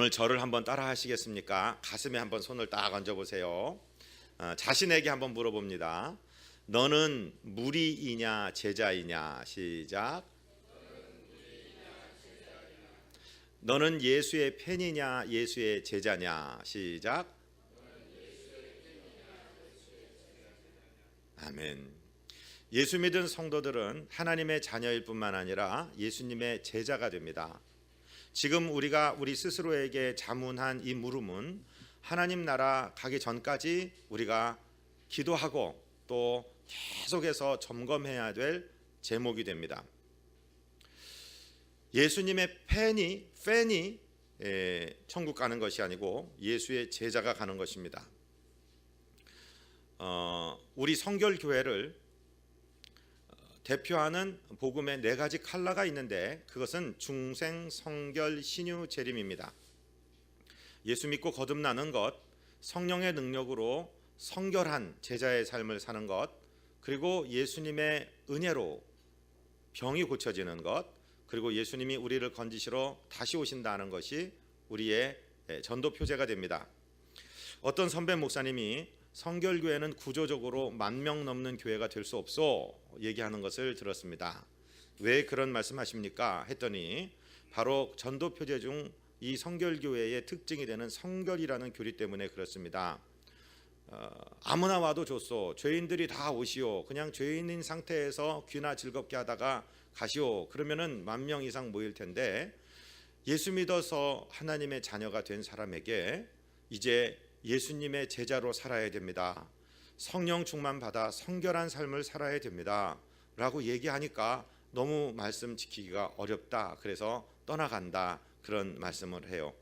오늘 저를 한번 따라 하시겠습니까? 가슴에 한번 손을 딱 얹어 보세요. 자신에게 한번 물어봅니다. 너는 무리이냐 제자이냐? 시작. 너는 예수의 팬이냐 예수의 제자냐? 시작. 아멘. 예수 믿은 성도들은 하나님의 자녀일 뿐만 아니라 예수님의 제자가 됩니다. 지금 우리가 우리 스스로에게 자문한 이 물음은 하나님 나라 가기 전까지 우리가 기도하고 또 계속해서 점검해야 될 제목이 됩니다. 예수님의 팬이 천국 가는 것이 아니고 예수의 제자가 가는 것입니다. 우리 성결교회를 대표하는 복음의 4가지 칼라가 있는데 그것은 중생, 성결, 신유, 재림입니다. 예수 믿고 거듭나는 것, 성령의 능력으로 성결한 제자의 삶을 사는 것, 그리고 예수님의 은혜로 병이 고쳐지는 것, 그리고 예수님이 우리를 건지시러 다시 오신다는 것이 우리의 전도 표제가 됩니다. 어떤 선배 목사님이 성결교회는 구조적으로 10,000명 넘는 교회가 될 수 없어 얘기하는 것을 들었습니다. 왜 그런 말씀하십니까? 했더니 바로 전도 표제 중 이 성결교회의 특징이 되는 성결이라는 교리 때문에 그렇습니다. 아무나 와도 좋소. 죄인들이 다 오시오. 그냥 죄인인 상태에서 귀나 즐겁게 하다가 가시오. 그러면은 10,000명 이상 모일 텐데 예수 믿어서 하나님의 자녀가 된 사람에게 이제 예수님의 제자로 살아야 됩니다. 성령 충만 받아 성결한 삶을 살아야 됩니다. 라고 얘기하니까 너무 말씀 지키기가 어렵다. 그래서 떠나간다. 그런 말씀을 해요.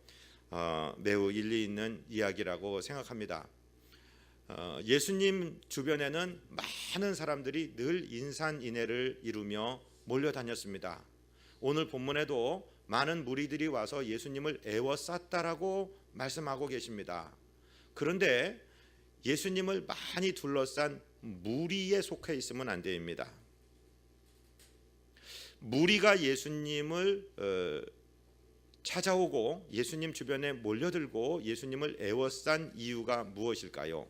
매우 일리 있는 이야기라고 생각합니다. 예수님 주변에는 많은 사람들이 늘 인산인해를 이루며 몰려다녔습니다. 오늘 본문에도 많은 무리들이 와서 예수님을 애워쌌다라고 말씀하고 계십니다. 그런데 예수님을 많이 둘러싼 무리에 속해 있으면 안 됩니다. 무리가 예수님을 찾아오고 예수님 주변에 몰려들고 예수님을 애워싼 이유가 무엇일까요?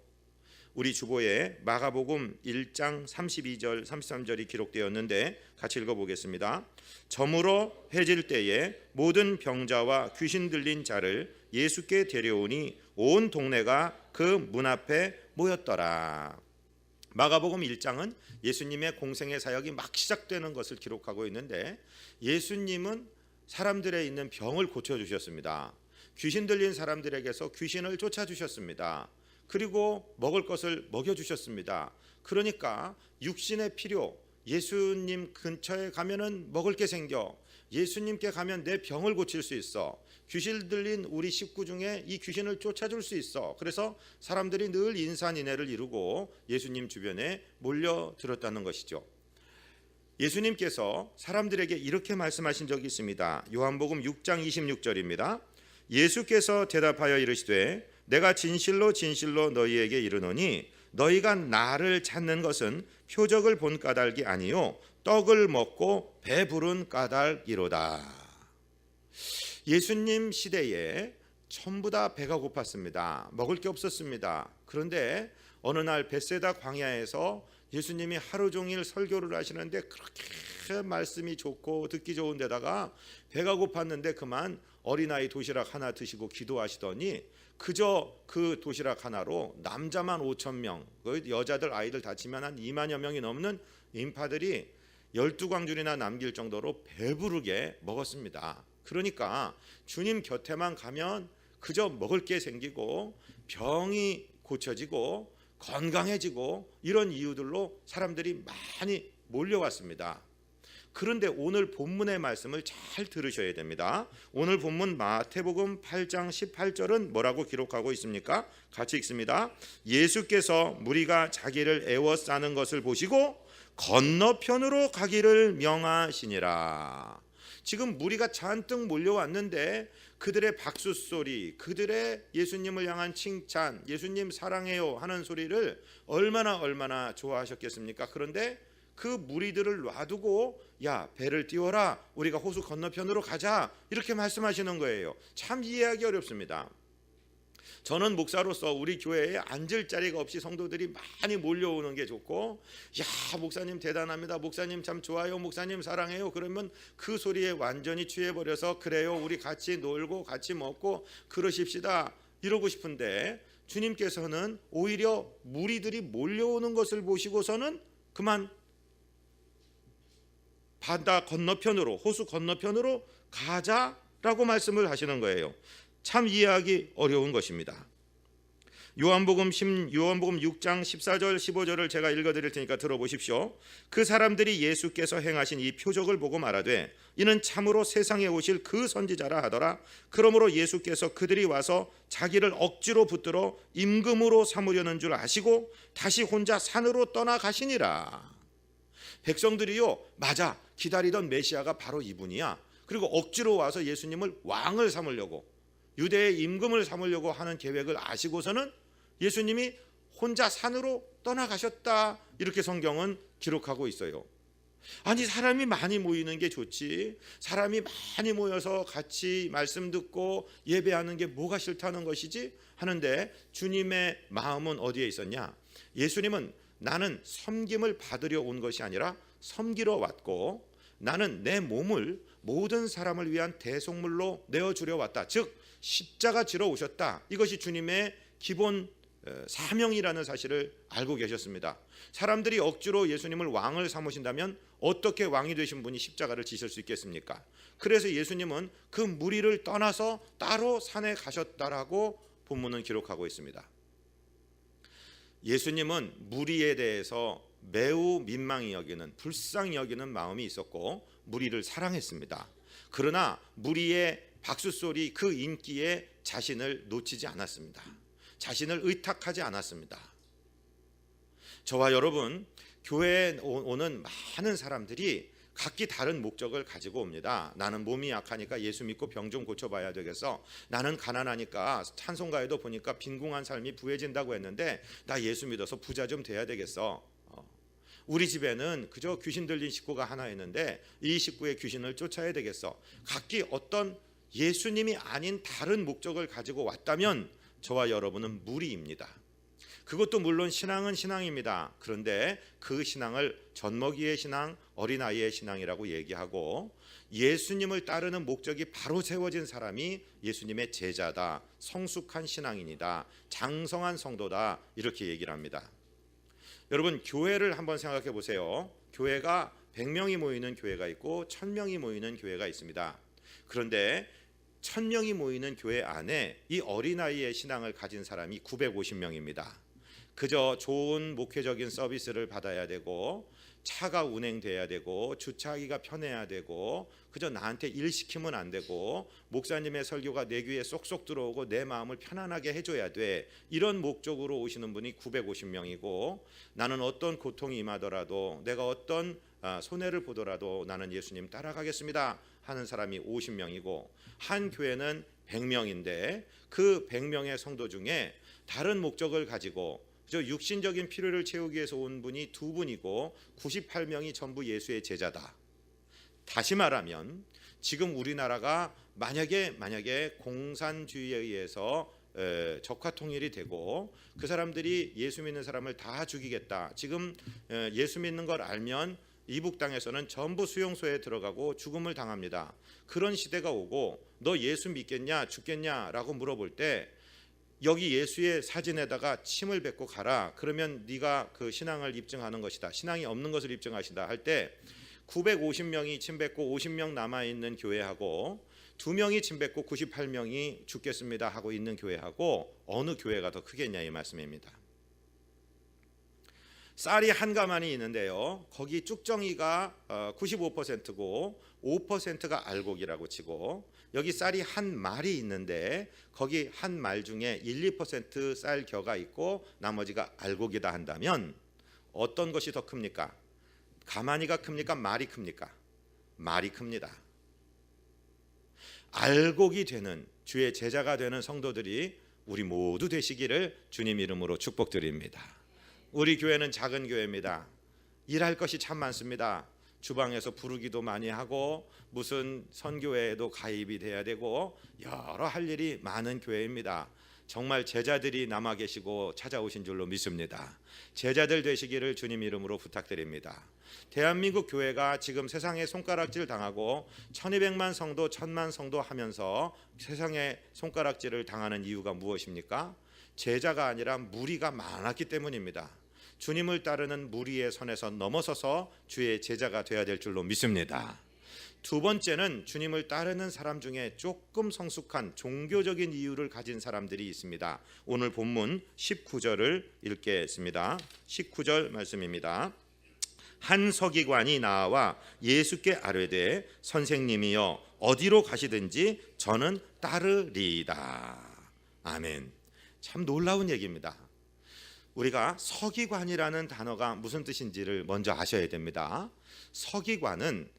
우리 주보에 마가복음 1장 32절 33절이 기록되었는데 같이 읽어보겠습니다. 저물어 해질 때에 모든 병자와 귀신 들린 자를 예수께 데려오니 온 동네가 그 문 앞에 모였더라. 마가복음 1장은 예수님의 공생의 사역이 막 시작되는 것을 기록하고 있는데 예수님은 사람들에 있는 병을 고쳐주셨습니다. 귀신 들린 사람들에게서 귀신을 쫓아주셨습니다. 그리고 먹을 것을 먹여주셨습니다. 그러니까 육신의 필요, 예수님 근처에 가면은 먹을 게 생겨. 예수님께 가면 내 병을 고칠 수 있어. 귀신 들린 우리 식구 중에 이 귀신을 쫓아줄 수 있어. 그래서 사람들이 늘 인산인해를 이루고 예수님 주변에 몰려들었다는 것이죠. 예수님께서 사람들에게 이렇게 말씀하신 적이 있습니다. 요한복음 6장 26절입니다. 예수께서 대답하여 이르시되 내가 진실로 진실로 너희에게 이르노니 너희가 나를 찾는 것은 표적을 본 까닭이 아니요 떡을 먹고 배부른 까닭이로다. 예수님 시대에 전부 다 배가 고팠습니다. 먹을 게 없었습니다. 그런데 어느 날 벳세다 광야에서 예수님이 하루 종일 설교를 하시는데 그렇게 말씀이 좋고 듣기 좋은 데다가 배가 고팠는데 그만 어린아이 도시락 하나 드시고 기도하시더니 그저 그 도시락 하나로 남자만 5,000명, 여자들 아이들 다 치면 한 2만여 명이 넘는 인파들이 12광줄이나 남길 정도로 배부르게 먹었습니다. 그러니까 주님 곁에만 가면 그저 먹을 게 생기고 병이 고쳐지고 건강해지고 이런 이유들로 사람들이 많이 몰려왔습니다. 그런데 오늘 본문의 말씀을 잘 들으셔야 됩니다. 오늘 본문 마태복음 8장 18절은 뭐라고 기록하고 있습니까? 같이 읽습니다. 예수께서 무리가 자기를 애워싸는 것을 보시고 건너편으로 가기를 명하시니라. 지금 무리가 잔뜩 몰려왔는데 그들의 박수 소리, 그들의 예수님을 향한 칭찬, 예수님 사랑해요 하는 소리를 얼마나 좋아하셨겠습니까? 그런데 그 무리들을 놔두고 야, 배를 띄워라, 우리가 호수 건너편으로 가자, 이렇게 말씀하시는 거예요. 참 이해하기 어렵습니다. 저는 목사로서 우리 교회에 앉을 자리가 없이 성도들이 많이 몰려오는 게 좋고, 야, 목사님 대단합니다, 목사님 참 좋아요, 목사님 사랑해요, 그러면 그 소리에 완전히 취해버려서 그래요, 우리 같이 놀고 같이 먹고 그러십시다, 이러고 싶은데, 주님께서는 오히려 무리들이 몰려오는 것을 보시고서는 그만 바다 건너편으로, 호수 건너편으로 가자라고 말씀을 하시는 거예요. 참 이해하기 어려운 것입니다. 요한복음 6장 14절 15절을 제가 읽어드릴 테니까 들어보십시오. 그 사람들이 예수께서 행하신 이 표적을 보고 말하되 이는 참으로 세상에 오실 그 선지자라 하더라. 그러므로 예수께서 그들이 와서 자기를 억지로 붙들어 임금으로 삼으려는 줄 아시고 다시 혼자 산으로 떠나가시니라. 백성들이요, 맞아, 기다리던 메시아가 바로 이분이야. 그리고 억지로 와서 예수님을 왕을 삼으려고, 유대의 임금을 삼으려고 하는 계획을 아시고서는 예수님이 혼자 산으로 떠나가셨다, 이렇게 성경은 기록하고 있어요. 아니, 사람이 많이 모이는 게 좋지, 사람이 많이 모여서 같이 말씀 듣고 예배하는 게 뭐가 싫다는 것이지 하는데, 주님의 마음은 어디에 있었냐? 예수님은 나는 섬김을 받으려 온 것이 아니라 섬기러 왔고, 나는 내 몸을 모든 사람을 위한 대속물로 내어주려 왔다, 즉 십자가 지러 오셨다. 이것이 주님의 기본 사명이라는 사실을 알고 계셨습니다. 사람들이 억지로 예수님을 왕을 삼으신다면 어떻게 왕이 되신 분이 십자가를 지실 수 있겠습니까? 그래서 예수님은 그 무리를 떠나서 따로 산에 가셨다라고 본문은 기록하고 있습니다. 예수님은 무리에 대해서 매우 민망히 여기는, 불쌍히 여기는 마음이 있었고 무리를 사랑했습니다. 그러나 무리의 박수소리, 그 인기에 자신을 놓치지 않았습니다. 자신을 의탁하지 않았습니다. 저와 여러분, 교회에 오는 많은 사람들이 각기 다른 목적을 가지고 옵니다. 나는 몸이 약하니까 예수 믿고 병 좀 고쳐봐야 되겠어. 나는 가난하니까 찬송가에도 보니까 빈궁한 삶이 부해진다고 했는데 나 예수 믿어서 부자 좀 돼야 되겠어. 우리 집에는 그저 귀신 들린 식구가 하나 있는데 이 식구의 귀신을 쫓아야 되겠어. 각기 어떤 예수님이 아닌 다른 목적을 가지고 왔다면 저와 여러분은 무리입니다. 그것도 물론 신앙은 신앙입니다. 그런데 그 신앙을 젖먹이의 신앙, 어린아이의 신앙이라고 얘기하고, 예수님을 따르는 목적이 바로 세워진 사람이 예수님의 제자다, 성숙한 신앙인이다, 장성한 성도다, 이렇게 얘기를 합니다. 여러분, 교회를 한번 생각해 보세요. 교회가 100명이 모이는 교회가 있고 1000명이 모이는 교회가 있습니다. 그런데 1000명이 모이는 교회 안에 이 어린아이의 신앙을 가진 사람이 950명입니다. 그저 좋은 목회적인 서비스를 받아야 되고, 차가 운행돼야 되고, 주차하기가 편해야 되고, 그저 나한테 일 시키면 안 되고, 목사님의 설교가 내 귀에 쏙쏙 들어오고 내 마음을 편안하게 해줘야 돼, 이런 목적으로 오시는 분이 950명이고, 나는 어떤 고통이 임하더라도, 내가 어떤 손해를 보더라도 나는 예수님 따라가겠습니다 하는 사람이 50명이고, 한 교회는 100명인데 그 100명의 성도 중에 다른 목적을 가지고 저 육신적인 필요를 채우기 위해서 온 분이 2분이고 98명이 전부 예수의 제자다. 다시 말하면 지금 우리나라가 만약에 공산주의에 의해서 적화통일이 되고 그 사람들이 예수 믿는 사람을 다 죽이겠다, 지금 예수 믿는 걸 알면 이북 땅에서는 전부 수용소에 들어가고 죽음을 당합니다. 그런 시대가 오고 너 예수 믿겠냐 죽겠냐라고 물어볼 때 여기 예수의 사진에다가 침을 뱉고 가라, 그러면 네가 그 신앙을 입증하는 것이다, 신앙이 없는 것을 입증하신다 할 때 950명이 침 뱉고 50명 남아있는 교회하고 2명이 침 뱉고 98명이 죽겠습니다 하고 있는 교회하고 어느 교회가 더 크겠냐, 이 말씀입니다. 쌀이 한 가마니 있는데요, 거기 쭉정이가 95%고 5%가 알곡이라고 치고, 여기 쌀이 한 말이 있는데 거기 한 말 중에 1, 2% 쌀 겨가 있고 나머지가 알곡이다 한다면 어떤 것이 더 큽니까? 가마니가 큽니까? 말이 큽니까? 말이 큽니다. 알곡이 되는 주의 제자가 되는 성도들이 우리 모두 되시기를 주님 이름으로 축복드립니다. 우리 교회는 작은 교회입니다. 일할 것이 참 많습니다. 주방에서 부르기도 많이 하고 무슨 선교회에도 가입이 돼야 되고 여러 할 일이 많은 교회입니다. 정말 제자들이 남아 계시고 찾아오신 줄로 믿습니다. 제자들 되시기를 주님 이름으로 부탁드립니다. 대한민국 교회가 지금 세상에 손가락질 당하고 1200만 성도 1000만 성도 하면서 세상에 손가락질을 당하는 이유가 무엇입니까? 제자가 아니라 무리가 많았기 때문입니다. 주님을 따르는 무리의 선에서 넘어서서 주의 제자가 되어야 될 줄로 믿습니다. 두 번째는 주님을 따르는 사람 중에 조금 성숙한 종교적인 이유를 가진 사람들이 있습니다. 오늘 본문 19절을 읽겠습니다. 19절 말씀입니다. 한 서기관이 나와 예수께 아뢰되 선생님이여 어디로 가시든지 저는 따르리이다. 아멘. 참 놀라운 얘기입니다. 우리가 서기관이라는 단어가 무슨 뜻인지를 먼저 아셔야 됩니다. 서기관은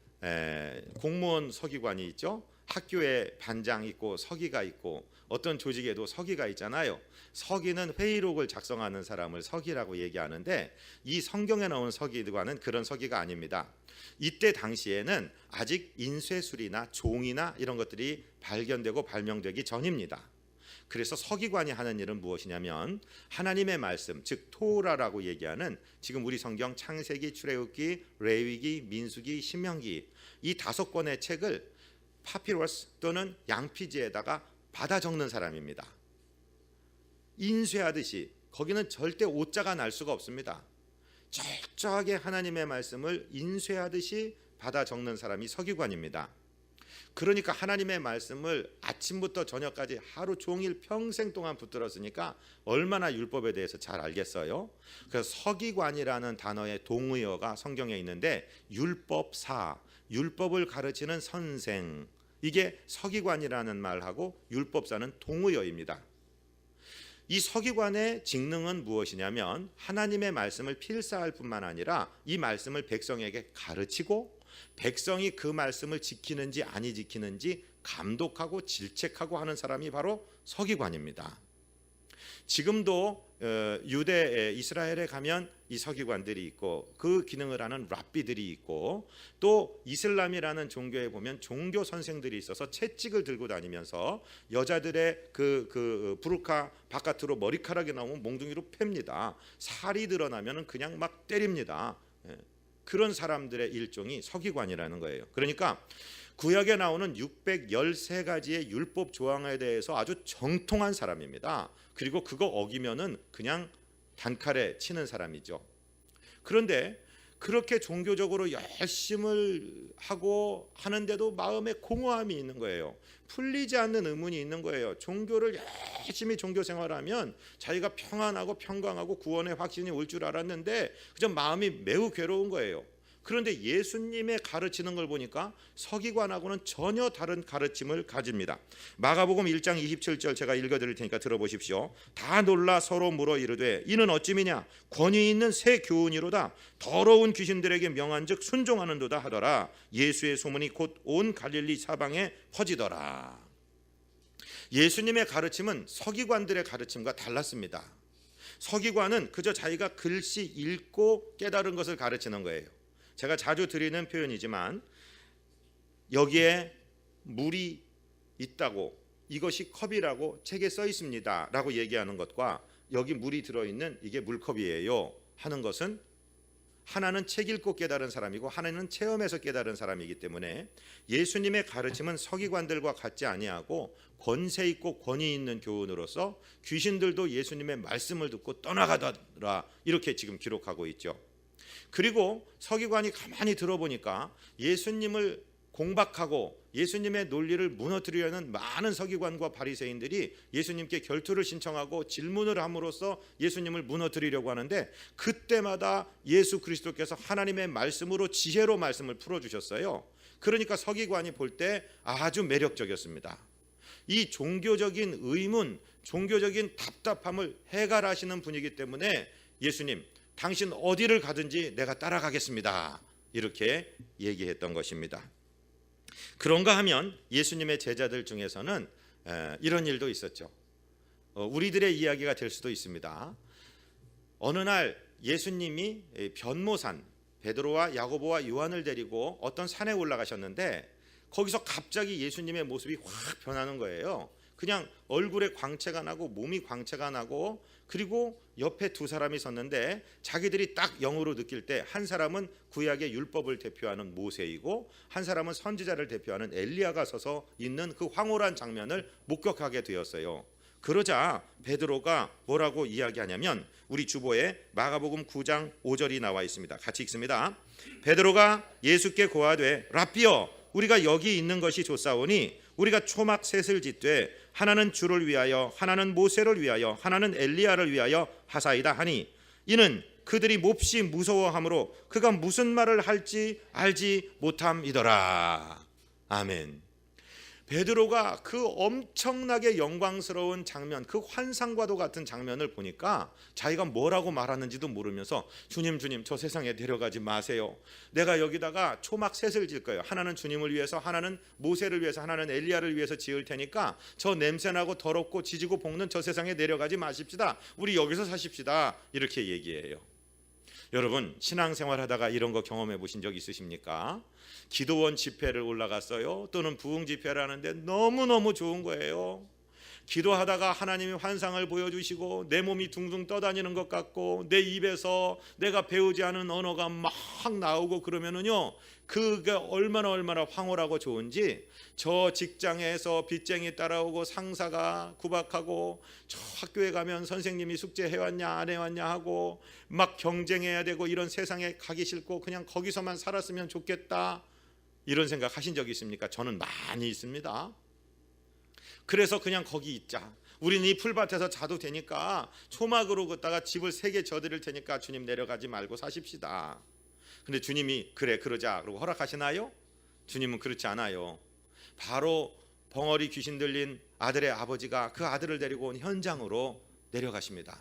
공무원 서기관이 있죠. 학교에 반장 있고 서기가 있고 어떤 조직에도 서기가 있잖아요. 서기는 회의록을 작성하는 사람을 서기라고 얘기하는데 이 성경에 나온 서기관은 그런 서기가 아닙니다. 이때 당시에는 아직 인쇄술이나 종이나 이런 것들이 발견되고 발명되기 전입니다. 그래서 서기관이 하는 일은 무엇이냐면 하나님의 말씀, 즉 토라라고 얘기하는 지금 우리 성경 창세기, 출애굽기, 레위기, 민수기, 신명기 이 5권의 책을 파피루스 또는 양피지에다가 받아 적는 사람입니다. 인쇄하듯이 거기는 절대 오자가 날 수가 없습니다. 철저하게 하나님의 말씀을 인쇄하듯이 받아 적는 사람이 서기관입니다. 그러니까 하나님의 말씀을 아침부터 저녁까지 하루 종일 평생 동안 붙들었으니까 얼마나 율법에 대해서 잘 알겠어요. 그래서 서기관이라는 단어의 동의어가 성경에 있는데 율법사, 율법을 가르치는 선생, 이게 서기관이라는 말하고 율법사는 동의어입니다. 이 서기관의 직능은 무엇이냐면 하나님의 말씀을 필사할 뿐만 아니라 이 말씀을 백성에게 가르치고 백성이 그 말씀을 지키는지 아니 지키는지 감독하고 질책하고 하는 사람이 바로 서기관입니다. 지금도 유대 이스라엘에 가면 이 서기관들이 있고 그 기능을 하는 랍비들이 있고 또 이슬람이라는 종교에 보면 종교 선생들이 있어서 채찍을 들고 다니면서 여자들의 그 부르카 바깥으로 머리카락이 나오면 몽둥이로 팹니다. 살이 드러나면 그냥 막 때립니다. 그런 사람들의 일종이 서기관이라는 거예요. 그러니까 구약에 나오는 613가지의 율법 조항에 대해서 아주 정통한 사람입니다. 그리고 그거 어기면은 그냥 단칼에 치는 사람이죠. 그런데 그렇게 종교적으로 열심을 하고 하는데도 마음에 공허함이 있는 거예요. 풀리지 않는 의문이 있는 거예요. 종교를 열심히 종교 생활하면 자기가 평안하고 평강하고 구원의 확신이 올 줄 알았는데 그저 마음이 매우 괴로운 거예요. 그런데 예수님의 가르치는 걸 보니까 서기관하고는 전혀 다른 가르침을 가집니다. 마가복음 1장 27절 제가 읽어드릴 테니까 들어보십시오. 다 놀라 서로 물어 이르되 이는 어찌미냐 권위 있는 새 교훈이로다 더러운 귀신들에게 명한즉 순종하는도다 하더라. 예수의 소문이 곧 온 갈릴리 사방에 퍼지더라. 예수님의 가르침은 서기관들의 가르침과 달랐습니다. 서기관은 그저 자기가 글씨 읽고 깨달은 것을 가르치는 거예요. 제가 자주 드리는 표현이지만 여기에 물이 있다고 이것이 컵이라고 책에 써 있습니다 라고 얘기하는 것과 여기 물이 들어있는 이게 물컵이에요 하는 것은 하나는 책 읽고 깨달은 사람이고 하나는 체험해서 깨달은 사람이기 때문에 예수님의 가르침은 서기관들과 같지 아니하고 권세 있고 권위 있는 교훈으로서 귀신들도 예수님의 말씀을 듣고 떠나가더라 이렇게 지금 기록하고 있죠. 그리고 서기관이 가만히 들어보니까 예수님을 공박하고 예수님의 논리를 무너뜨리려는 많은 서기관과 바리새인들이 예수님께 결투를 신청하고 질문을 함으로써 예수님을 무너뜨리려고 하는데 그때마다 예수 그리스도께서 하나님의 말씀으로 지혜로 말씀을 풀어주셨어요. 그러니까 서기관이 볼 때 아주 매력적이었습니다. 이 종교적인 의문, 종교적인 답답함을 해결하시는 분이기 때문에 예수님 당신 어디를 가든지 내가 따라가겠습니다 이렇게 얘기했던 것입니다. 그런가 하면 예수님의 제자들 중에서는 이런 일도 있었죠. 우리들의 이야기가 될 수도 있습니다. 어느 날 예수님이 베드로와 야고보와 요한을 데리고 어떤 산에 올라가셨는데 거기서 갑자기 예수님의 모습이 확 변하는 거예요. 그냥 얼굴에 광채가 나고 몸이 광채가 나고, 그리고 옆에 두 사람이 섰는데 자기들이 딱 영으로 느낄 때 한 사람은 구약의 율법을 대표하는 모세이고 한 사람은 선지자를 대표하는 엘리야가 서서 있는 그 황홀한 장면을 목격하게 되었어요. 그러자 베드로가 뭐라고 이야기하냐면 우리 주보에 마가복음 9장 5절이 나와 있습니다. 같이 읽습니다. 베드로가 예수께 고하되 랍비여, 우리가 여기 있는 것이 좋사오니 우리가 초막 셋을 짓되 하나는 주를 위하여, 하나는 모세를 위하여, 하나는 엘리야를 위하여 하사이다 하니, 이는 그들이 몹시 무서워하므로 그가 무슨 말을 할지 알지 못함이더라. 아멘. 베드로가 그 엄청나게 영광스러운 장면, 그 환상과도 같은 장면을 보니까 자기가 뭐라고 말하는지도 모르면서 주님 저 세상에 데려가지 마세요. 내가 여기다가 초막 셋을 질 거예요. 하나는 주님을 위해서, 하나는 모세를 위해서, 하나는 엘리야를 위해서 지을 테니까 저 냄새나고 더럽고 지지고 볶는 저 세상에 내려가지 마십시다. 우리 여기서 사십시다. 이렇게 얘기해요. 여러분, 신앙생활 하다가 이런 거 경험해 보신 적 있으십니까? 기도원 집회를 올라갔어요. 또는 부흥 집회를 하는데 너무너무 좋은 거예요. 기도하다가 하나님이 환상을 보여주시고 내 몸이 둥둥 떠다니는 것 같고 내 입에서 내가 배우지 않은 언어가 막 나오고 그러면은요, 그게 얼마나 황홀하고 좋은지, 저 직장에서 빚쟁이 따라오고 상사가 구박하고 저 학교에 가면 선생님이 숙제 해왔냐 안 해왔냐 하고 막 경쟁해야 되고 이런 세상에 가기 싫고 그냥 거기서만 살았으면 좋겠다, 이런 생각 하신 적 있습니까? 저는 많이 있습니다. 그래서 그냥 거기 있자. 우리는 이 풀밭에서 자도 되니까 초막으로 걷다가 집을 3개 져드릴 테니까 주님 내려가지 말고 사십시다. 근데 주님이 그래 그러자 그러고 허락하시나요? 주님은 그렇지 않아요. 바로 벙어리 귀신 들린 아들의 아버지가 그 아들을 데리고 온 현장으로 내려가십니다.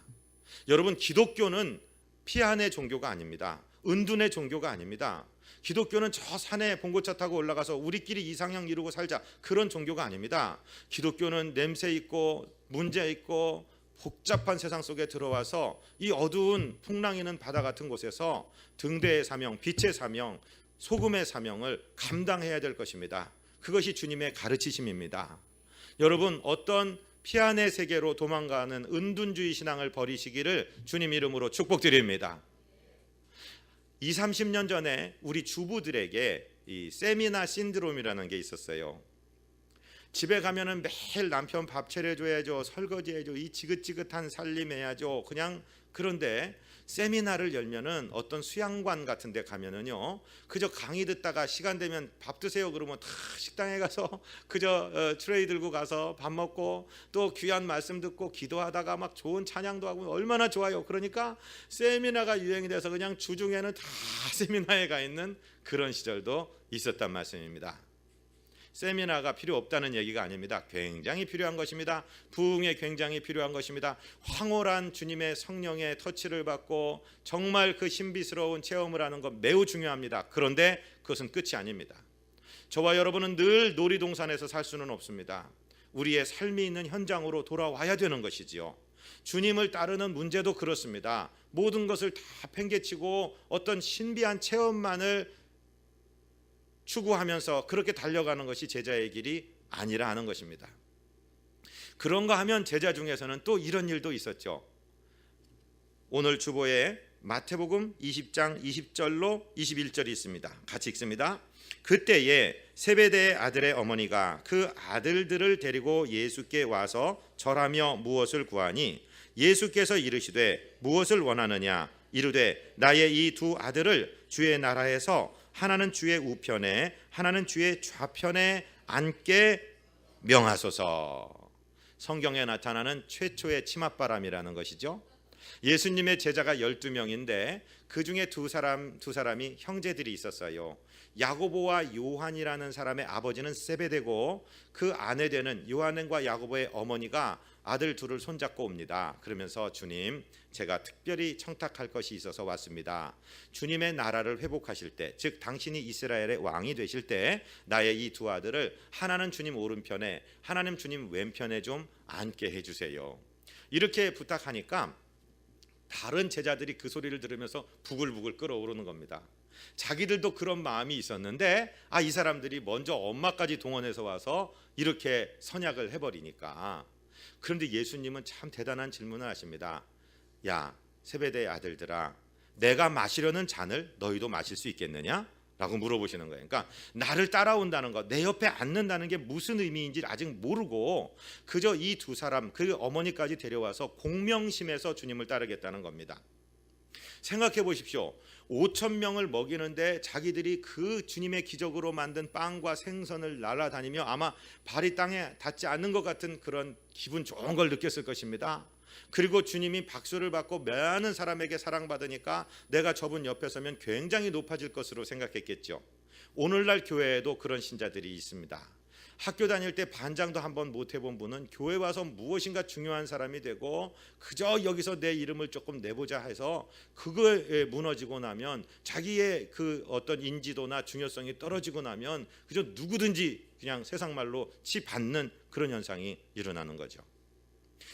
여러분, 기독교는 피안의 종교가 아닙니다. 은둔의 종교가 아닙니다. 기독교는 저 산에 봉고차 타고 올라가서 우리끼리 이상형 이루고 살자, 그런 종교가 아닙니다. 기독교는 냄새 있고 문제 있고 복잡한 세상 속에 들어와서 이 어두운 풍랑이는 바다 같은 곳에서 등대의 사명, 빛의 사명, 소금의 사명을 감당해야 될 것입니다. 그것이 주님의 가르치심입니다. 여러분, 어떤 피안의 세계로 도망가는 은둔주의 신앙을 버리시기를 주님 이름으로 축복드립니다. 20, 30년 전에 우리 주부들에게 이 세미나 신드롬이라는 게 있었어요. 집에 가면은 매일 남편 밥 차려줘야죠, 설거지해야죠, 이 지긋지긋한 살림 해야죠. 그냥, 그런데 세미나를 열면은 어떤 수양관 같은 데 가면은요, 그저 강의 듣다가 시간 되면 밥 드세요 그러면 다 식당에 가서 그저 트레이 들고 가서 밥 먹고 또 귀한 말씀 듣고 기도하다가 막 좋은 찬양도 하고 얼마나 좋아요. 그러니까 세미나가 유행이 돼서 그냥 주중에는 다 세미나에 가 있는 그런 시절도 있었단 말씀입니다. 세미나가 필요 없다는 얘기가 아닙니다. 굉장히 필요한 것입니다. 부흥에 굉장히 필요한 것입니다. 황홀한 주님의 성령의 터치를 받고 정말 그 신비스러운 체험을 하는 것 매우 중요합니다. 그런데 그것은 끝이 아닙니다. 저와 여러분은 늘 놀이동산에서 살 수는 없습니다. 우리의 삶이 있는 현장으로 돌아와야 되는 것이지요. 주님을 따르는 문제도 그렇습니다. 모든 것을 다 팽개치고 어떤 신비한 체험만을 추구하면서 그렇게 달려가는 것이 제자의 길이 아니라 하는 것입니다. 그런가 하면 제자 중에서는 또 이런 일도 있었죠. 오늘 주보에 마태복음 20장 20절로 21절이 있습니다. 같이 읽습니다. 그때에 세베대의 아들의 어머니가 그 아들들을 데리고 예수께 와서 절하며 무엇을 구하니 예수께서 이르시되 무엇을 원하느냐 이르되 나의 이 두 아들을 주의 나라에서 하나는 주의 우편에 하나는 주의 좌편에 앉게 명하소서. 성경에 나타나는 최초의 치맛바람이라는 것이죠. 예수님의 제자가 12명인데 그 중에 두 사람이 형제들이 있었어요. 야고보와 요한이라는 사람의 아버지는 세베대고 그 아내 되는 요한과 야고보의 어머니가 아들 둘을 손잡고 옵니다. 그러면서 주님, 제가 특별히 청탁할 것이 있어서 왔습니다. 주님의 나라를 회복하실 때, 즉 당신이 이스라엘의 왕이 되실 때 나의 이 두 아들을 하나는 주님 오른편에 하나는 주님 왼편에 좀 앉게 해주세요. 이렇게 부탁하니까 다른 제자들이 그 소리를 들으면서 부글부글 끓어오르는 겁니다. 자기들도 그런 마음이 있었는데 이 사람들이 먼저 엄마까지 동원해서 와서 이렇게 선약을 해버리니까. 그런데 예수님은 참 대단한 질문을 하십니다. 야, 세베대의 아들들아, 내가 마시려는 잔을 너희도 마실 수 있겠느냐? 라고 물어보시는 거예요. 그러니까 나를 따라온다는 것, 내 옆에 앉는다는 게 무슨 의미인지 아직 모르고 그저 이 두 사람, 그 어머니까지 데려와서 공명심에서 주님을 따르겠다는 겁니다. 생각해 보십시오. 5천 명을 먹이는데 자기들이 그 주님의 기적으로 만든 빵과 생선을 날아다니며 아마 발이 땅에 닿지 않는 것 같은 그런 기분 좋은 걸 느꼈을 것입니다. 그리고 주님이 박수를 받고 많은 사람에게 사랑받으니까 내가 저분 옆에 서면 굉장히 높아질 것으로 생각했겠죠. 오늘날 교회에도 그런 신자들이 있습니다. 학교 다닐 때 반장도 한번 못 해본 분은 교회 와서 무엇인가 중요한 사람이 되고 그저 여기서 내 이름을 조금 내보자 해서 그거에 무너지고 나면 자기의 그 어떤 인지도나 중요성이 떨어지고 나면 그저 누구든지 그냥 세상 말로 치 받는 그런 현상이 일어나는 거죠.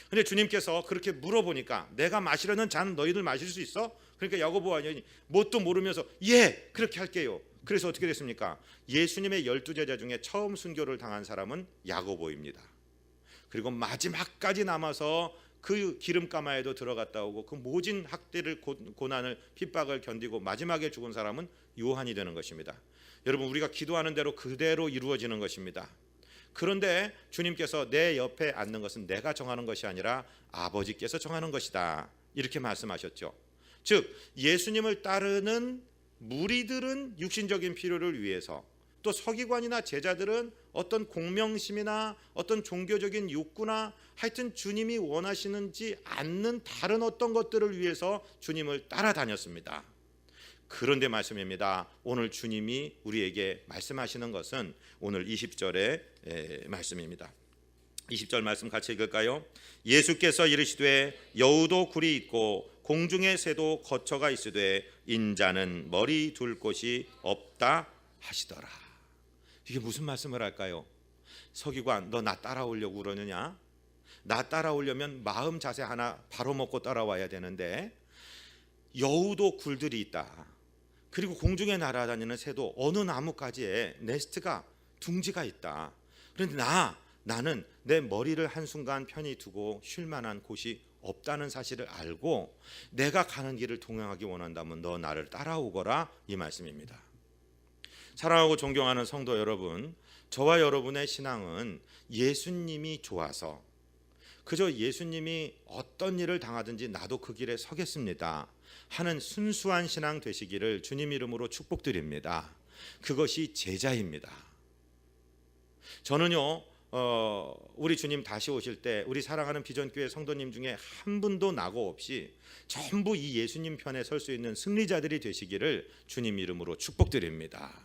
근데 주님께서 그렇게 물어보니까 내가 마시려는 잔 너희들 마실 수 있어? 그러니까 야고보와 요한이 뭣도 모르면서 예, 그렇게 할게요. 그래서 어떻게 됐습니까? 예수님의 12제자 중에 처음 순교를 당한 사람은 야고보입니다. 그리고 마지막까지 남아서 그 기름가마에도 들어갔다 오고 그 모진 학대를 고난을 핍박을 견디고 마지막에 죽은 사람은 요한이 되는 것입니다. 여러분, 우리가 기도하는 대로 그대로 이루어지는 것입니다. 그런데 주님께서 내 옆에 앉는 것은 내가 정하는 것이 아니라 아버지께서 정하는 것이다, 이렇게 말씀하셨죠. 즉 예수님을 따르는 무리들은 육신적인 필요를 위해서, 또 서기관이나 제자들은 어떤 공명심이나 어떤 종교적인 욕구나 하여튼 주님이 원하시는지 않는 다른 어떤 것들을 위해서 주님을 따라다녔습니다. 그런데 말씀입니다. 오늘 주님이 우리에게 말씀하시는 것은 오늘 20절의 말씀입니다. 20절 말씀 같이 읽을까요? 예수께서 이르시되 여우도 굴이 있고 공중의 새도 거처가 있으되 인자는 머리 둘 곳이 없다 하시더라. 이게 무슨 말씀을 할까요? 서기관, 너 나 따라오려고 그러느냐? 나 따라오려면 마음 자세 하나 바로 먹고 따라와야 되는데 여우도 굴들이 있다. 그리고 공중에 날아다니는 새도 어느 나뭇가지에 네스트가 둥지가 있다. 그런데 나는 내 머리를 한순간 편히 두고 쉴 만한 곳이 없다는 사실을 알고 내가 가는 길을 동행하기 원한다면 너 나를 따라오거라, 이 말씀입니다. 사랑하고 존경하는 성도 여러분, 저와 여러분의 신앙은 예수님이 좋아서 그저 예수님이 어떤 일을 당하든지 나도 그 길에 서겠습니다 하는 순수한 신앙 되시기를 주님 이름으로 축복드립니다. 그것이 제자입니다. 저는요, 우리 주님 다시 오실 때 우리 사랑하는 비전교회 성도님 중에 한 분도 낙오 없이 전부 이 예수님 편에 설 수 있는 승리자들이 되시기를 주님 이름으로 축복드립니다.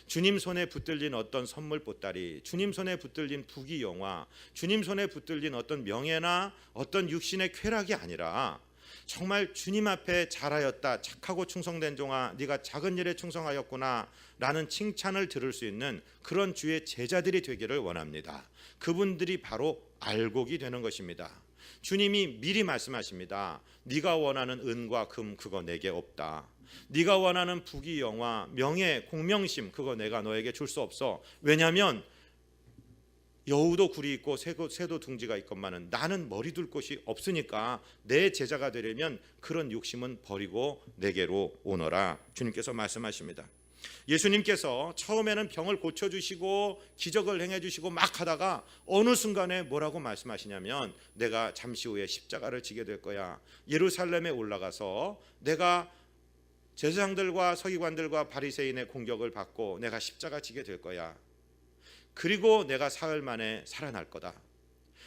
주님 손에 붙들린 어떤 선물 보따리, 주님 손에 붙들린 부귀영화, 주님 손에 붙들린 어떤 명예나 어떤 육신의 쾌락이 아니라 정말 주님 앞에 잘하였다, 착하고 충성된 종아, 네가 작은 일에 충성하였구나 라는 칭찬을 들을 수 있는 그런 주의 제자들이 되기를 원합니다. 그분들이 바로 알곡이 되는 것입니다. 주님이 미리 말씀하십니다. 네가 원하는 은과 금 그거 내게 없다. 네가 원하는 부귀영화, 명예, 공명심 그거 내가 너에게 줄 수 없어. 왜냐하면 여우도 굴이 있고 새도 둥지가 있건만은 나는 머리 둘 곳이 없으니까 내 제자가 되려면 그런 욕심은 버리고 내게로 오너라, 주님께서 말씀하십니다. 예수님께서 처음에는 병을 고쳐주시고 기적을 행해주시고 막 하다가 어느 순간에 뭐라고 말씀하시냐면 내가 잠시 후에 십자가를 지게 될 거야. 예루살렘에 올라가서 내가 제사장들과 서기관들과 바리새인의 공격을 받고 내가 십자가 지게 될 거야. 그리고 내가 사흘 만에 살아날 거다.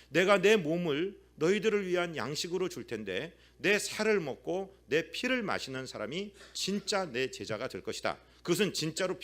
내가 내 몸을 너희들을 위한 양식으로 줄 텐데 내 살을 먹고 내 피를 마시는 사람이 진짜 내 제자가 될 것이다. 그것은 진짜로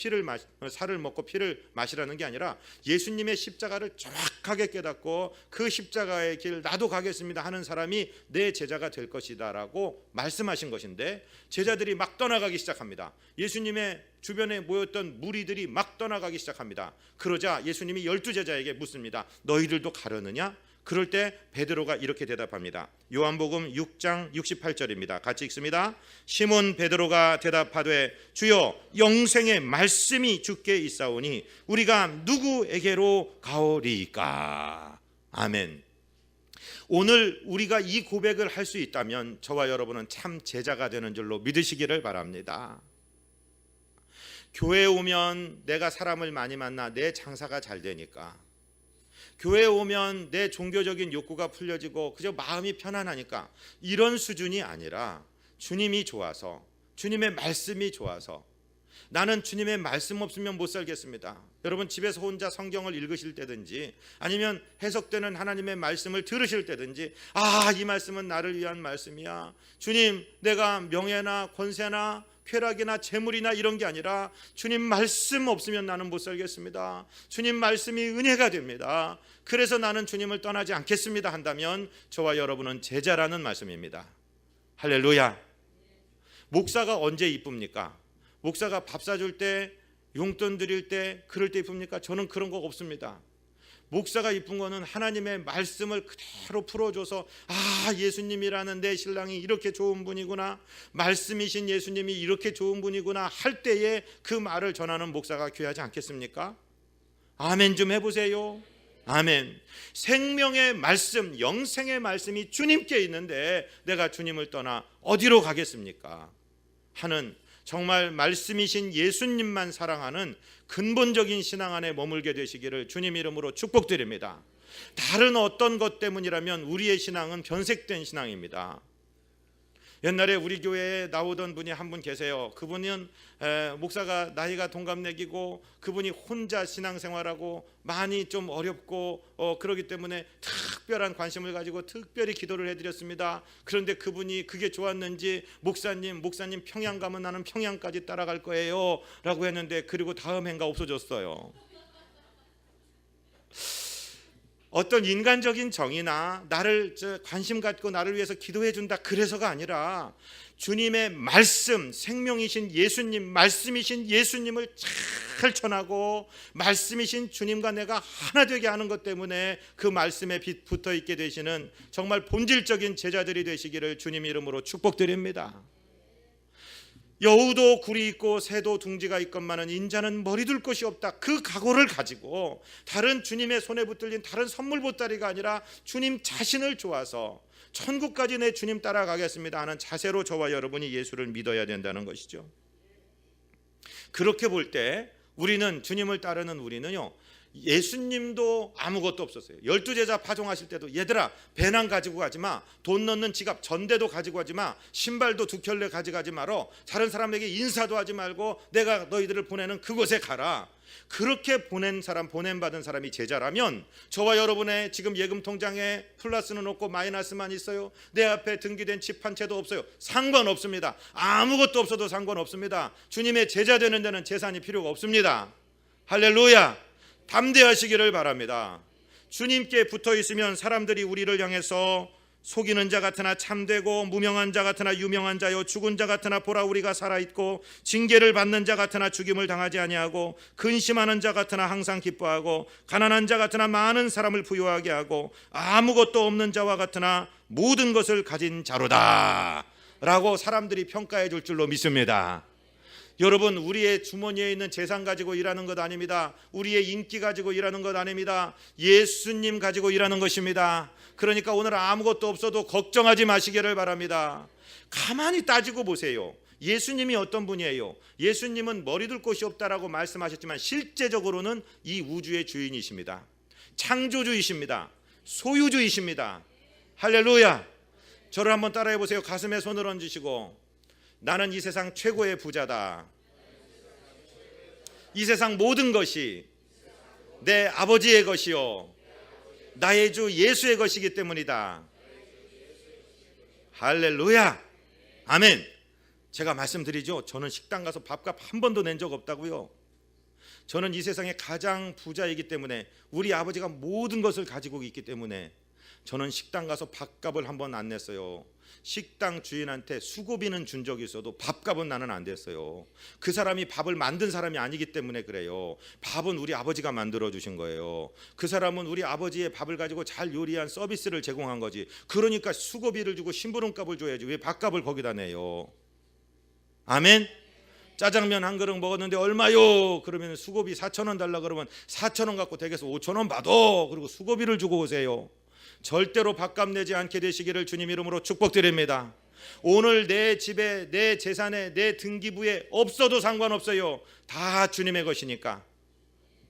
살을 먹고 피를 마시라는 게 아니라 예수님의 십자가를 정확하게 깨닫고 그 십자가의 길 나도 가겠습니다 하는 사람이 내 제자가 될 것이다 라고 말씀하신 것인데 제자들이 막 떠나가기 시작합니다. 예수님의 주변에 모였던 무리들이 막 떠나가기 시작합니다. 그러자 예수님이 12제자에게 묻습니다. 너희들도 가려느냐? 그럴 때 베드로가 이렇게 대답합니다. 요한복음 6장 68절입니다. 같이 읽습니다. 시몬 베드로가 대답하되 주여 영생의 말씀이 주께 있사오니 우리가 누구에게로 가오리이까. 아멘. 오늘 우리가 이 고백을 할 수 있다면 저와 여러분은 참 제자가 되는 줄로 믿으시기를 바랍니다. 교회에 오면 내가 사람을 많이 만나 내 장사가 잘 되니까, 교회에 오면 내 종교적인 욕구가 풀려지고 그저 마음이 편안하니까, 이런 수준이 아니라 주님이 좋아서, 주님의 말씀이 좋아서, 나는 주님의 말씀 없으면 못 살겠습니다. 여러분 집에서 혼자 성경을 읽으실 때든지 아니면 해석되는 하나님의 말씀을 들으실 때든지, 이 말씀은 나를 위한 말씀이야. 주님, 내가 명예나 권세나 쾌락이나 재물이나 이런 게 아니라 주님 말씀 없으면 나는 못 살겠습니다. 주님 말씀이 은혜가 됩니다. 그래서 나는 주님을 떠나지 않겠습니다 한다면 저와 여러분은 제자라는 말씀입니다. 할렐루야. 목사가 언제 이쁩니까? 목사가 밥 사줄 때, 용돈 드릴 때, 그럴 때 이쁩니까? 저는 그런 거 없습니다. 목사가 이쁜 거는 하나님의 말씀을 그대로 풀어줘서, 예수님이라는 내 신랑이 이렇게 좋은 분이구나, 말씀이신 예수님이 이렇게 좋은 분이구나 할 때에 그 말을 전하는 목사가 귀하지 않겠습니까? 아멘 좀 해보세요. 아멘. 생명의 말씀, 영생의 말씀이 주님께 있는데 내가 주님을 떠나 어디로 가겠습니까? 하는, 정말 말씀이신 예수님만 사랑하는 근본적인 신앙 안에 머물게 되시기를 주님 이름으로 축복드립니다. 다른 어떤 것 때문이라면 우리의 신앙은 변색된 신앙입니다. 옛날에 우리 교회에 나오던 분이 한 분 계세요. 그분은 목사가 나이가 동갑내기고 그분이 혼자 신앙생활하고 많이 좀 어렵고 그러기 때문에 특별한 관심을 가지고 특별히 기도를 해드렸습니다. 그런데 그분이 그게 좋았는지 목사님 평양 가면 나는 평양까지 따라갈 거예요 라고 했는데, 그리고 다음 해인가 없어졌어요. 어떤 인간적인 정의나 나를 관심 갖고 나를 위해서 기도해 준다 그래서가 아니라 주님의 말씀, 생명이신 예수님, 말씀이신 예수님을 잘 전하고 말씀이신 주님과 내가 하나 되게 하는 것 때문에 그 말씀에 붙어 있게 되시는 정말 본질적인 제자들이 되시기를 주님 이름으로 축복드립니다. 여우도 굴이 있고 새도 둥지가 있건만은 인자는 머리 둘 곳이 없다. 그 각오를 가지고 다른 주님의 손에 붙들린 다른 선물 보따리가 아니라 주님 자신을 좋아서 천국까지 내 주님 따라가겠습니다 하는 자세로 저와 여러분이 예수를 믿어야 된다는 것이죠. 그렇게 볼 때 우리는, 주님을 따르는 우리는요, 예수님도 아무것도 없었어요. 12제자 파송하실 때도 얘들아 배낭 가지고 가지 마, 돈 넣는 지갑 전대도 가지고 가지 마, 신발도 2켤레 가져가지 말어, 다른 사람에게 인사도 하지 말고 내가 너희들을 보내는 그곳에 가라. 그렇게 보냄받은 사람이 제자라면 저와 여러분의 지금 예금 통장에 플러스는 없고 마이너스만 있어요. 내 앞에 등기된 집 한 채도 없어요. 상관없습니다. 아무것도 없어도 상관없습니다. 주님의 제자 되는 데는 재산이 필요가 없습니다. 할렐루야. 담대하시기를 바랍니다. 주님께 붙어 있으면 사람들이 우리를 향해서 속이는 자 같으나 참되고 무명한 자 같으나 유명한 자요 죽은 자 같으나 보라 우리가 살아있고 징계를 받는 자 같으나 죽임을 당하지 아니하고 근심하는 자 같으나 항상 기뻐하고 가난한 자 같으나 많은 사람을 부유하게 하고 아무것도 없는 자와 같으나 모든 것을 가진 자로다 라고 사람들이 평가해 줄 줄로 믿습니다. 여러분, 우리의 주머니에 있는 재산 가지고 일하는 것 아닙니다. 우리의 인기 가지고 일하는 것 아닙니다. 예수님 가지고 일하는 것입니다. 그러니까 오늘 아무것도 없어도 걱정하지 마시기를 바랍니다. 가만히 따지고 보세요. 예수님이 어떤 분이에요? 예수님은 머리 둘 곳이 없다라고 말씀하셨지만 실제적으로는 이 우주의 주인이십니다. 창조주이십니다. 소유주이십니다. 할렐루야. 저를 한번 따라해 보세요. 가슴에 손을 얹으시고, 나는 이 세상 최고의 부자다. 이 세상 모든 것이 내 아버지의 것이요 나의 주 예수의 것이기 때문이다. 할렐루야. 아멘. 제가 말씀드리죠. 저는 식당 가서 밥값 한 번도 낸 적 없다고요. 저는 이 세상의 가장 부자이기 때문에, 우리 아버지가 모든 것을 가지고 있기 때문에 저는 식당 가서 밥값을 한 번 안 냈어요. 식당 주인한테 수고비는 준 적이 있어도 밥값은 나는 안 됐어요. 그 사람이 밥을 만든 사람이 아니기 때문에 그래요. 밥은 우리 아버지가 만들어 주신 거예요. 그 사람은 우리 아버지의 밥을 가지고 잘 요리한 서비스를 제공한 거지. 그러니까 수고비를 주고 심부름값을 줘야지 왜 밥값을 거기다 내요. 아멘. 짜장면 한 그릇 먹었는데 얼마요? 그러면 수고비 4,000원 달라 그러면 4,000원 갖고 댁에서 5,000원 받아. 그리고 수고비를 주고 오세요. 절대로 밥값 내지 않게 되시기를 주님 이름으로 축복드립니다. 오늘 내 집에, 내 재산에, 내 등기부에 없어도 상관없어요. 다 주님의 것이니까.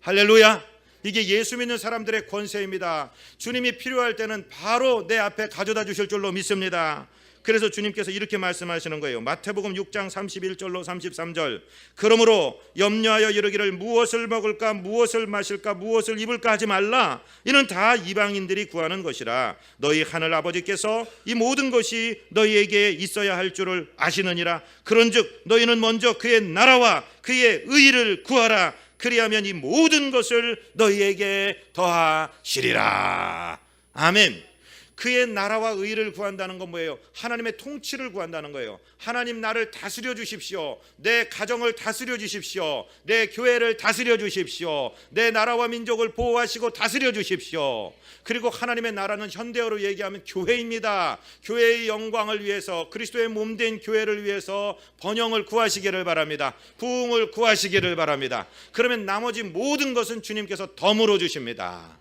할렐루야. 이게 예수 믿는 사람들의 권세입니다. 주님이 필요할 때는 바로 내 앞에 가져다 주실 줄로 믿습니다. 그래서 주님께서 이렇게 말씀하시는 거예요. 마태복음 6장 31절로 33절. 그러므로 염려하여 이르기를 무엇을 먹을까 무엇을 마실까 무엇을 입을까 하지 말라. 이는 다 이방인들이 구하는 것이라. 너희 하늘 아버지께서 이 모든 것이 너희에게 있어야 할 줄을 아시느니라. 그런즉 너희는 먼저 그의 나라와 그의 의를 구하라. 그리하면 이 모든 것을 너희에게 더하시리라. 아멘. 그의 나라와 의를 구한다는 건 뭐예요? 하나님의 통치를 구한다는 거예요. 하나님 나를 다스려 주십시오. 내 가정을 다스려 주십시오. 내 교회를 다스려 주십시오. 내 나라와 민족을 보호하시고 다스려 주십시오. 그리고 하나님의 나라는 현대어로 얘기하면 교회입니다. 교회의 영광을 위해서, 그리스도의 몸된 교회를 위해서 번영을 구하시기를 바랍니다. 부흥을 구하시기를 바랍니다. 그러면 나머지 모든 것은 주님께서 덤으로 주십니다.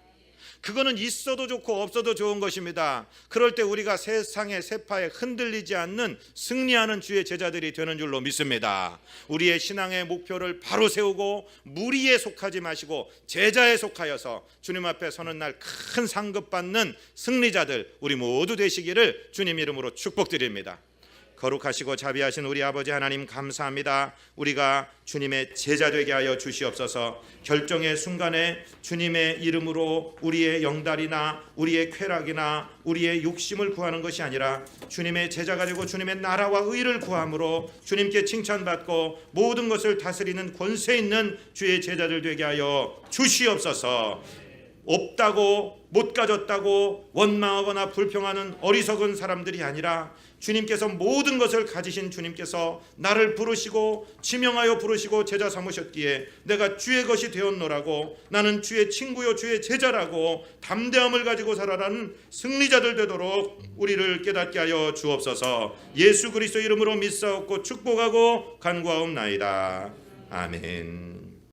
그거는 있어도 좋고 없어도 좋은 것입니다. 그럴 때 우리가 세상의 세파에 흔들리지 않는 승리하는 주의 제자들이 되는 줄로 믿습니다. 우리의 신앙의 목표를 바로 세우고 무리에 속하지 마시고 제자에 속하여서 주님 앞에 서는 날 큰 상급 받는 승리자들 우리 모두 되시기를 주님 이름으로 축복드립니다. 거룩하시고 자비하신 우리 아버지 하나님 감사합니다. 우리가 주님의 제자 되게 하여 주시옵소서. 결정의 순간에 주님의 이름으로 우리의 영달이나 우리의 쾌락이나 우리의 욕심을 구하는 것이 아니라 주님의 제자가 되고 주님의 나라와 의를 구함으로 주님께 칭찬받고 모든 것을 다스리는 권세 있는 주의 제자들 되게 하여 주시옵소서. 없다고 못 가졌다고 원망하거나 불평하는 어리석은 사람들이 아니라 주님께서 모든 것을 가지신 주님께서 나를 부르시고 지명하여 부르시고 제자 삼으셨기에 내가 주의 것이 되었노라고, 나는 주의 친구요 주의 제자라고 담대함을 가지고 살아라는 승리자들 되도록 우리를 깨닫게 하여 주옵소서. 예수 그리스도 이름으로 믿사옵고 축복하고 간구하옵나이다. 아멘.